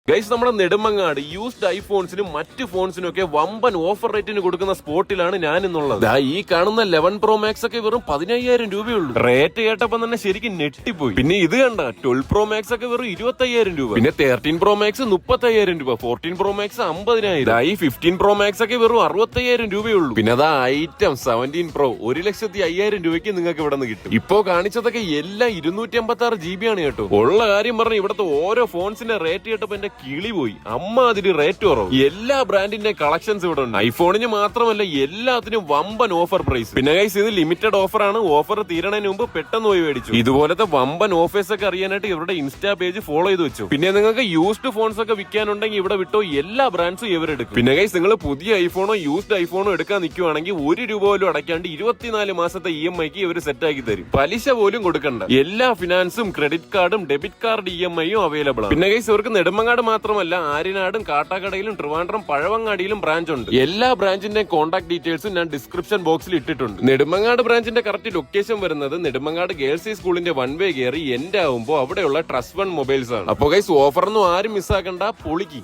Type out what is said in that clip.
Guys, നമ്മുടെ Nedumangad used ഐഫോൺസിനും മറ്റ് ഫോൺസിനും ഒക്കെ വമ്പൻ ഓഫർ റേറ്റിന് കൊടുക്കുന്ന സ്പോട്ടിലാണ് ഞാൻ ഇന്നുള്ളത്. ഈ കാണുന്ന 11 Pro Max ഒക്കെ വെറും 15,000 രൂപയുള്ളൂ. റേറ്റ് കേട്ടപ്പോൾ തന്നെ ശരിക്കും ഞെട്ടിപ്പോയി. പിന്നെ ഇത് കണ്ട 12 Pro Max ഒക്കെ വെറും 25,000 രൂപ. പിന്നെ 13 Pro Max 30,000 രൂപ. 14 Pro Max 50,000. ഈ 15 Pro Max ഒക്കെ വെറും 60,000 രൂപയുള്ളൂ. പിന്നെ അതാ ഐറ്റം 17 Pro 1,05,000 രൂപയ്ക്ക് നിങ്ങൾക്ക് ഇവിടെ നിന്ന് കിട്ടും. ഇപ്പോ കാണിച്ചതൊക്കെ എല്ലാം 256 GB ആണ് കേട്ടോ. ഉള്ള കാര്യം പറഞ്ഞ ഇവിടുത്തെ ഓരോ ഫോൺസിന്റെ റേറ്റ് കേട്ടപ്പോ എന്റെ കിളി പോയി. അമ്മാതിരി റേറ്റ് കുറവ്. എല്ലാ ബ്രാൻഡിന്റെ കളക്ഷൻസ് ഇവിടെ ഉണ്ട്. ഐഫോണിന് മാത്രമല്ല എല്ലാത്തിനും വമ്പൻ ഓഫർ പ്രൈസ്. പിന്നെ ഗൈസ്, ഇത് ലിമിറ്റഡ് ഓഫർ ആണ്. ഓഫർ തീരണതിന് മുമ്പ് പെട്ടെന്ന് പോയി മേടിച്ചു. ഇതുപോലത്തെ വമ്പൻ ഓഫേഴ്സ് ഒക്കെ അറിയാനായിട്ട് ഇവരുടെ ഇൻസ്റ്റാ പേജ് ഫോളോ ചെയ്ത് വെച്ചു. പിന്നെ നിങ്ങൾക്ക് യൂസ്ഡ് ഫോൺസ് ഒക്കെ വിൽക്കാനുണ്ടെങ്കിൽ ഇവിടെ വിട്ടോ എല്ലാ ബ്രാൻഡ്സും ഇവരെടുക്കും. പിന്നെ ഗൈസ്, നിങ്ങൾ പുതിയ ഐഫോണോ യൂസ്ഡ് ഐഫോണോ എടുക്കാൻ നിൽക്കുവാണെങ്കിൽ 1 രൂപ പോലും അടയ്ക്കാണ്ട് 24 മാസത്തെ EMIക്ക് ഇവർ സെറ്റ് ആക്കി തരും. പലിശ പോലും കൊടുക്കണ്ട. എല്ലാ ഫിനാൻസും ക്രെഡിറ്റ് കാർഡും ഡെബിറ്റ് കാർഡ് EMIയും അവൈലബിൾ ആണ്. പിന്നെ ഗൈസ്, ഇവർക്ക് നെടുമങ്ങാട് മാത്രമല്ല ആര്യനാടും കാട്ടാക്കടയിലും ട്രിവാൻഡ്രം പഴവങ്ങാടിയിലും ബ്രാഞ്ച് ഉണ്ട്. എല്ലാ ബ്രാഞ്ചിന്റെ കോൺടാക്ട് ഡീറ്റെയിൽസും ഞാൻ ഡിസ്ക്രിപ്ഷൻ ബോക്സിൽ ഇട്ടിട്ടുണ്ട്. നെടുമങ്ങാട് ബ്രാഞ്ചിന്റെ കറക്റ്റ് ലൊക്കേഷൻ വരുന്നത് നെടുമങ്ങാട് ഗേൾസ് സ്കൂളിന്റെ 1 വേ കയറി എൻഡ് ആവുമ്പോൾ അവിടെയുള്ള ട്രസ്റ്റ് 1 മൊബൈൽസ് ആണ്. അപ്പൊ ഗൈസ്, ഓഫറൊന്നും ആരും മിസ്സാക്കണ്ട, പൊളിക്ക്.